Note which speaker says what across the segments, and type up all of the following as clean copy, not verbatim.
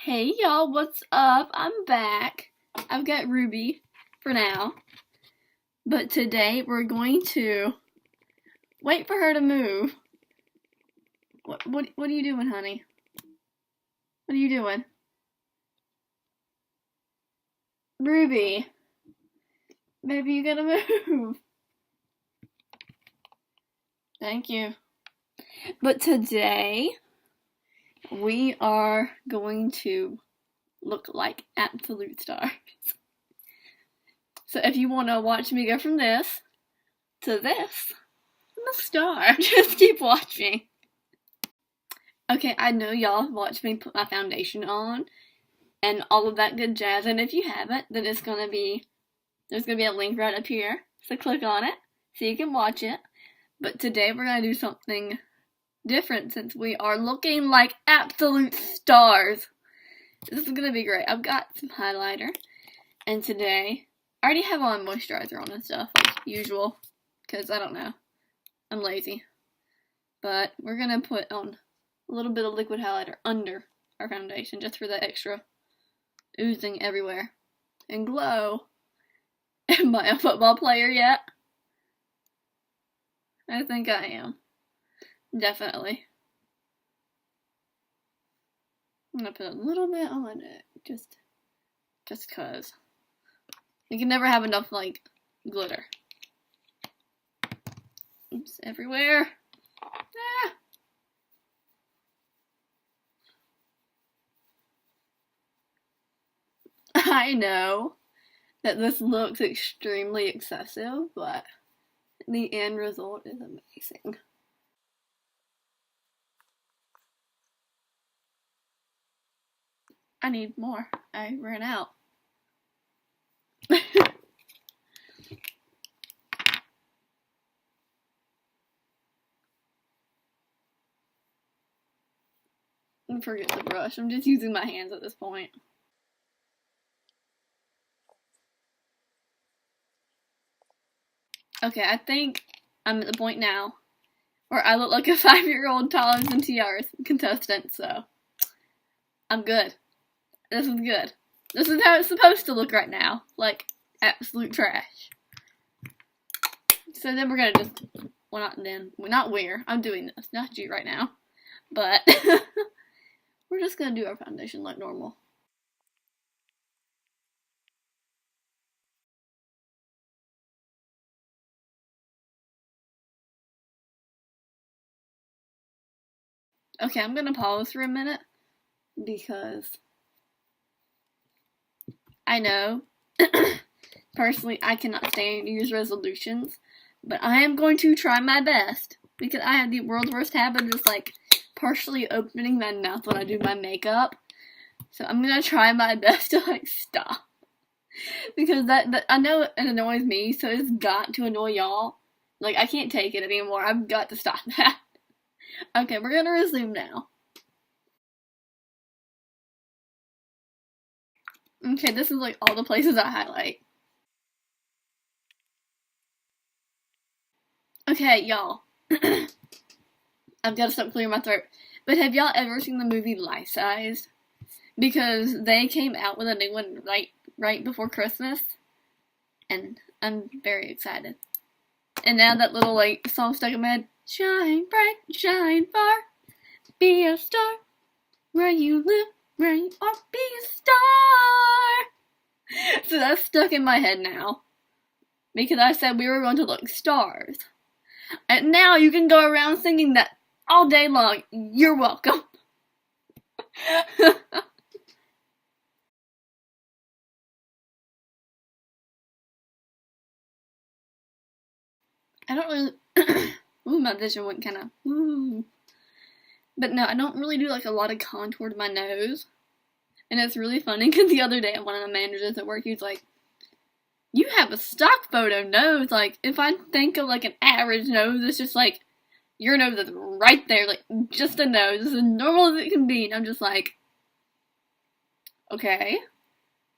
Speaker 1: Hey y'all, what's up? I'm back. I've got Ruby for now. But today we're going to wait for her to move. What are you doing, honey? What are you doing? Ruby, maybe you gotta move. Thank you. But today we are going to look like absolute stars. So if you want to watch me go from this to this, I'm a star. Just keep watching. Okay, I know y'all watched me put my foundation on and all of that good jazz, and if you haven't, then there's gonna be a link right up here, so click on it so you can watch it. But today we're gonna do something different since we are looking like absolute stars. This is gonna be great. I've got some highlighter, and today I already have all my moisturizer on and stuff like usual, because I don't know, I'm lazy. But we're gonna put on a little bit of liquid highlighter under our foundation just for that extra oozing everywhere and glow. Am I a football player yet? I think I am. Definitely. I'm gonna put a little bit on my neck, just cause. You can never have enough, like, glitter. Oops, everywhere. Ah. I know that this looks extremely excessive, but the end result is amazing. I need more. I ran out. Forget the brush. I'm just using my hands at this point. Okay, I think I'm at the point now where I look like a 5-year-old Toddlers and Tiaras contestant, so I'm good. This is good. This is how it's supposed to look right now. Like, absolute trash. So then we're gonna just, I'm doing this, not you right now. But, we're just gonna do our foundation like normal. Okay, I'm gonna pause for a minute because I know personally I cannot stand New Year's resolutions, but I am going to try my best because I have the world's worst habit of just like partially opening my mouth when I do my makeup. So I'm gonna try my best to like stop because that I know it annoys me, so it's got to annoy y'all. Like I can't take it anymore. I've got to stop that. Okay, we're gonna resume now. Okay, this is like all the places I highlight. Okay, y'all. I've got to stop clearing my throat. But have y'all ever seen the movie Life Size? Because they came out with a new one right before Christmas, and I'm very excited. And now that little like song stuck in my head, shine bright, shine far, be a star where you live, where you are, be a star. So that's stuck in my head now because I said we were going to look stars, and now you can go around singing that all day long. You're welcome. I don't really. Ooh, my vision went kind of. Ooh. But no, I don't really do like a lot of contour to my nose. And it's really funny because the other day one of the managers at work, he was like, "You have a stock photo nose. Like, if I think of like an average nose, it's just like your nose is right there, like just a nose. It's as normal as it can be." And I'm just like, okay,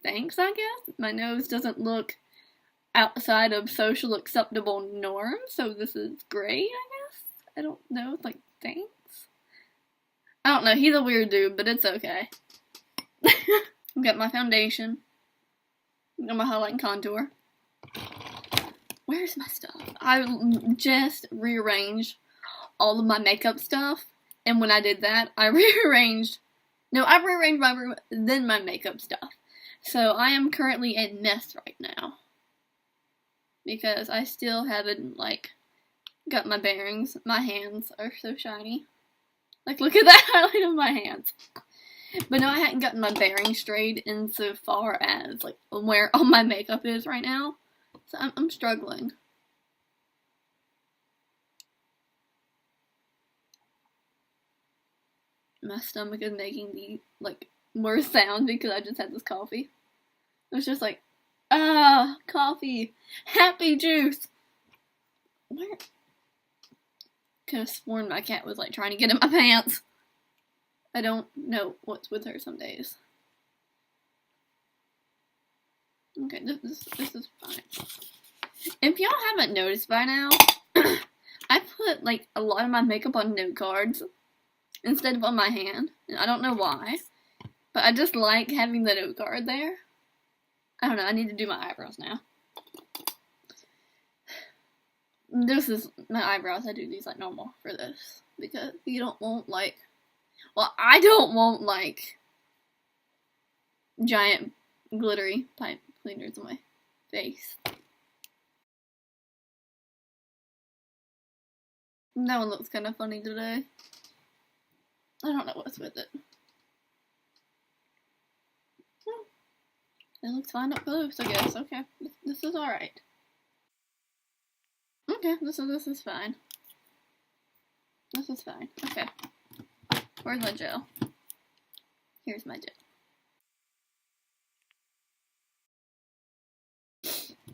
Speaker 1: thanks, I guess. My nose doesn't look outside of social acceptable norms, so this is great, I guess. I don't know, like, thanks. I don't know, he's a weird dude, but it's okay. I've got my foundation. I've got my highlight and contour. Where's my stuff? I just rearranged all of my makeup stuff, and when I did that, I rearranged my room, then my makeup stuff. So I am currently a mess right now, because I still haven't, like, got my bearings. My hands are so shiny. Like, look at that highlight on my hands. But no, I hadn't gotten my bearings straight insofar as, like, where all my makeup is right now. So I'm struggling. My stomach is making the, like, worst sound because I just had this coffee. It was just like, coffee, happy juice. Where? Could have sworn my cat was, like, trying to get in my pants. I don't know what's with her some days. Okay, this is fine. If y'all haven't noticed by now, I put, like, a lot of my makeup on note cards instead of on my hand. And I don't know why, but I just like having the note card there. I don't know, I need to do my eyebrows now. This is my eyebrows. I do these like normal for this, because you don't want, like, well, I don't want, like, giant glittery pipe cleaners on my face. That one looks kind of funny today. I don't know what's with it. Oh, it looks fine up close, I guess. Okay, this is alright. Okay, this is fine. This is fine. Okay. Where's my gel? Here's my gel.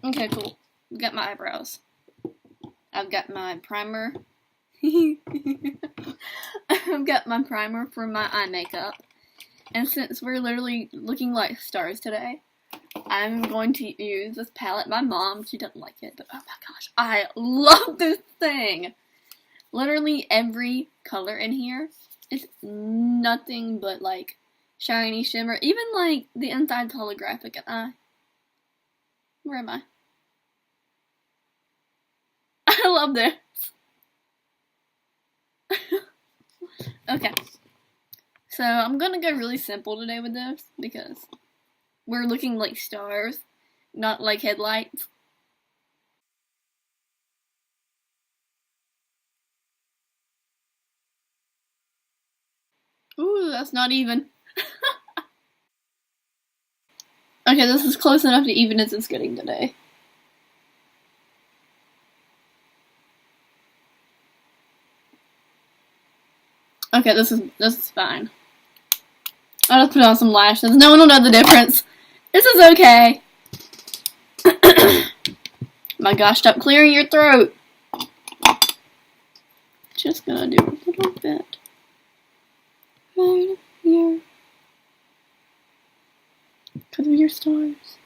Speaker 1: Okay, cool. I've got my eyebrows. I've got my primer. I've got my primer for my eye makeup. And since we're literally looking like stars today, I'm going to use this palette. My mom, she doesn't like it, but oh my gosh, I love this thing. Literally every color in here is nothing but, like, shiny shimmer. Even, like, the inside's holographic. And where am I? I love this. Okay. So, I'm gonna go really simple today with this, because we're looking like stars, not like headlights. Ooh, that's not even. Okay, this is close enough to even as it's getting today. Okay, this is fine. I'll just put on some lashes. No one will know the difference. This is okay. My gosh, stop clearing your throat. Just gonna do a little bit right here. Because of your stars.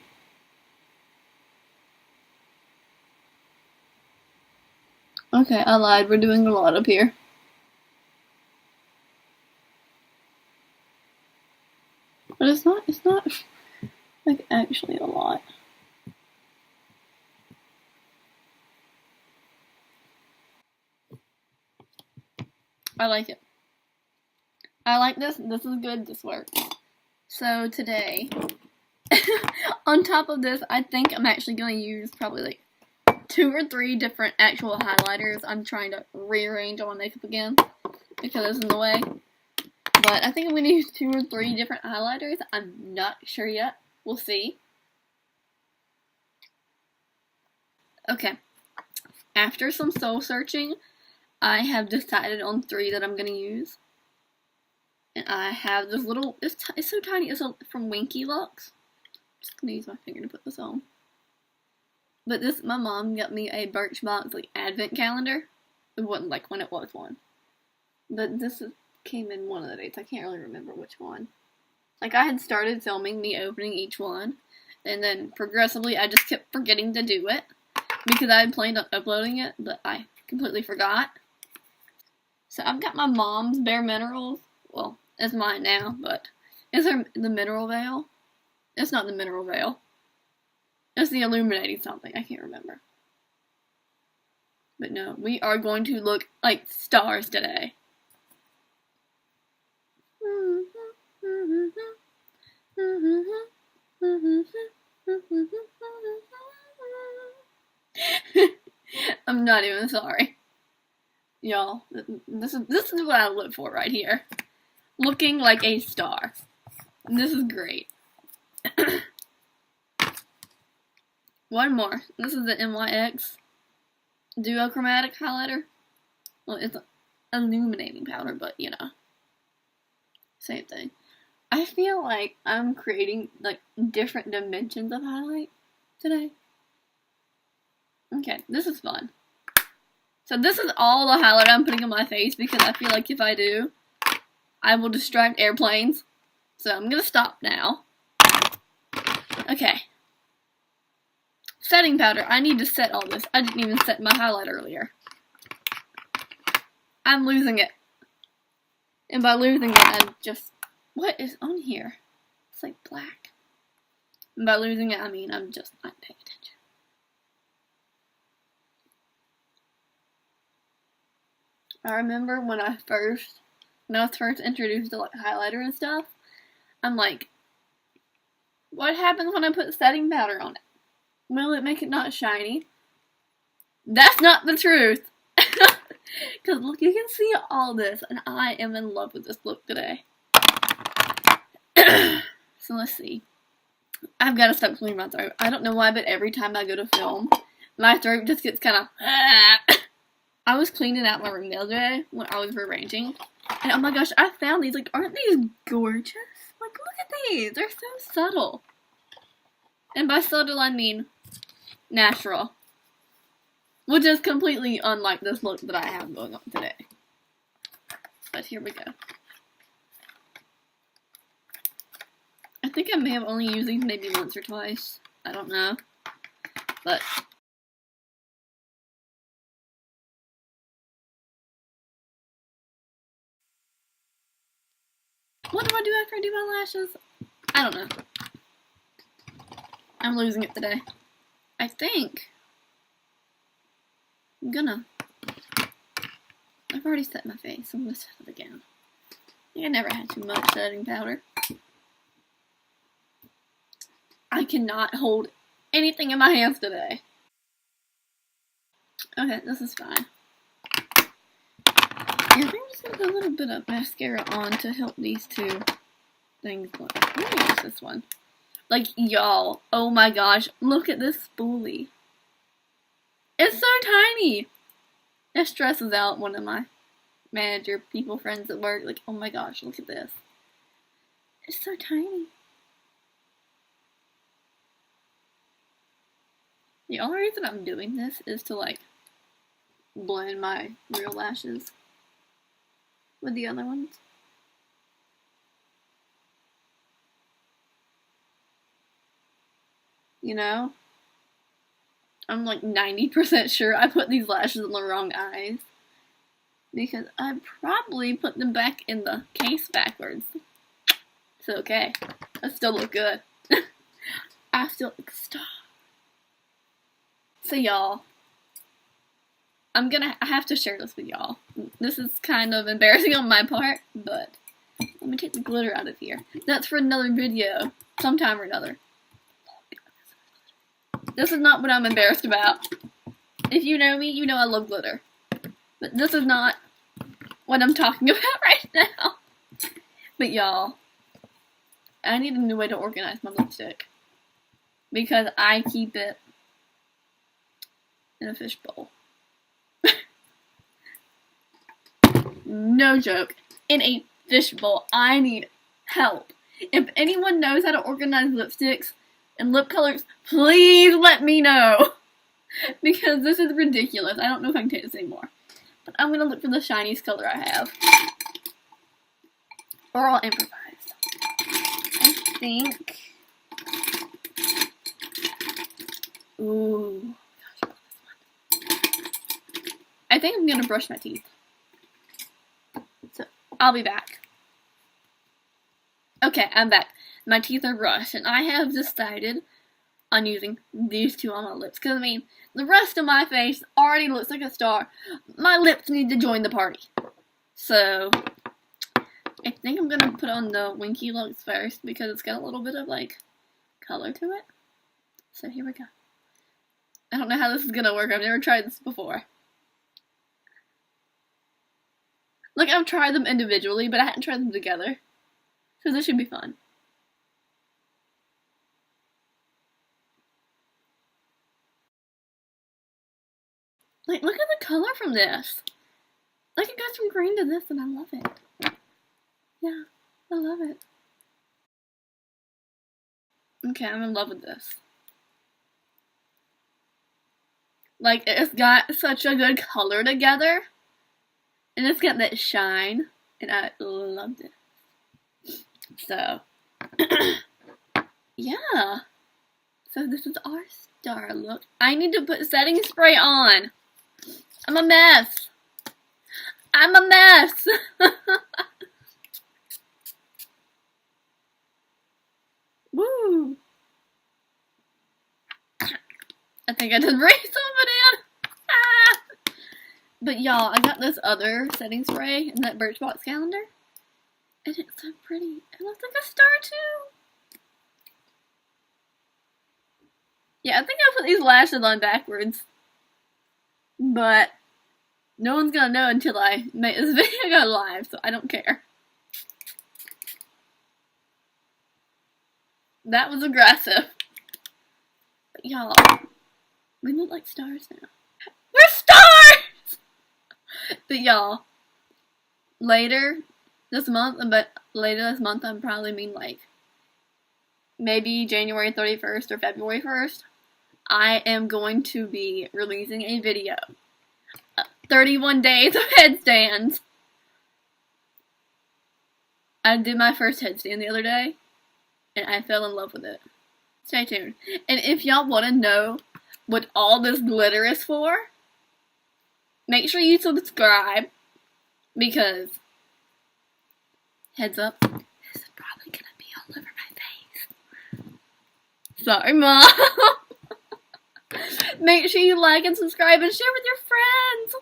Speaker 1: Okay, I lied. We're doing a lot up here. But it's not, like, actually a lot. I like it. I like this. This is good. This works. So today, on top of this, I think I'm actually going to use probably, like, 2 or 3 different actual highlighters. I'm trying to rearrange all my makeup again because it's in the way. But I think I'm going to use 2 or 3 different highlighters. I'm not sure yet. We'll see. Okay. After some soul searching, I have decided on 3 that I'm going to use. And I have this little, it's so tiny, it's from Winky Lux. Just going to use my finger to put this on. But this, my mom got me a Birchbox, like, advent calendar. It wasn't, like, when it was one. But this came in one of the dates. I can't really remember which one. Like, I had started filming me opening each one. And then, progressively, I just kept forgetting to do it. Because I had planned on uploading it, but I completely forgot. So, I've got my mom's Bare Minerals. Well, it's mine now, but Is there the Mineral Veil? It's not the Mineral Veil. It's the Illuminating something. I can't remember. But no, we are going to look like stars today. I'm not even sorry. Y'all, this is what I look for right here. Looking like a star. This is great. One more. This is the NYX Duochromatic highlighter. Well, it's an illuminating powder, but you know, same thing. I feel like I'm creating like different dimensions of highlight today. Okay, this is fun. So this is all the highlight I'm putting on my face because I feel like if I do, I will distract airplanes. So I'm gonna stop now. Okay. Setting powder. I need to set all this. I didn't even set my highlight earlier. I'm losing it. And by losing it, I'm just... What is on here? It's like black. And by losing it, I mean I'm just not paying attention. I remember when I was first introduced to like highlighter and stuff, I'm like, what happens when I put setting powder on it? Will it make it not shiny? That's not the truth. Because look, you can see all this, and I am in love with this look today. So let's see. I've got to stop cleaning my throat. I don't know why, but every time I go to film, my throat just gets kind of... I was cleaning out my room the other day when I was rearranging, and oh my gosh, I found these. Like, aren't these gorgeous? Like, look at these. They're so subtle. And by subtle, I mean natural. Which is completely unlike this look that I have going on today. But here we go. I think I may have only used these maybe once or twice. I don't know. But... what do I do after I do my lashes? I don't know. I'm losing it today. I think I'm gonna... I've already set my face. I'm gonna set it again. I think I never had too much setting powder. I cannot hold anything in my hands today. Okay, this is fine. Yeah, I think I'm just gonna put a little bit of mascara on to help these two things look. I'm gonna use this one. Like, y'all, oh my gosh, look at this spoolie. It's so tiny. It stresses out one of my manager people friends at work. Like, oh my gosh, look at this. It's so tiny. The only reason I'm doing this is to, like, blend my real lashes with the other ones. You know? I'm like 90% sure I put these lashes in the wrong eyes. Because I probably put them back in the case backwards. It's okay. I still look good. I still look star. So y'all, I have to share this with y'all. This is kind of embarrassing on my part, but let me take the glitter out of here. That's for another video, sometime or another. This is not what I'm embarrassed about. If you know me, you know I love glitter. But this is not what I'm talking about right now. But y'all, I need a new way to organize my lipstick. Because I keep it in a fishbowl. No joke. In a fishbowl. I need help. If anyone knows how to organize lipsticks and lip colors, please let me know. Because this is ridiculous. I don't know if I can take this anymore. But I'm gonna look for the shiniest color I have. Or I'll improvise. I think... ooh. I think I'm gonna brush my teeth. So, I'll be back. Okay, I'm back. My teeth are brushed, and I have decided on using these two on my lips. Because, I mean, the rest of my face already looks like a star. My lips need to join the party. So, I think I'm going to put on the Winky Looks first, because it's got a little bit of, like, color to it. So, here we go. I don't know how this is going to work. I've never tried this before. Like, I've tried them individually, but I hadn't tried them together. So this should be fun. Like, look at the color from this. Like, it goes from green to this, and I love it. Yeah, I love it. Okay, I'm in love with this. Like, it's got such a good color together. And it's got that shine. And I loved it. So, yeah. So this is our star look. I need to put setting spray on. I'm a mess. I'm a mess. Woo. I think I just breathed some of it in. Ah. But y'all, I got this other setting spray in that Birchbox calendar. And it's so pretty. It looks like a star too. Yeah, I think I put these lashes on backwards. But no one's gonna know until I make this video go live, so I don't care. That was aggressive. But y'all, we look like stars now. We're stars! But y'all, later this month, I probably mean like maybe January 31st or February 1st, I am going to be releasing a video. 31 days of headstands. I did my first headstand the other day, and I fell in love with it. Stay tuned. And if y'all want to know what all this glitter is for, make sure you subscribe, because, heads up, this is probably going to be all over my face. Sorry, Mom. Make sure you like and subscribe and share with your friends.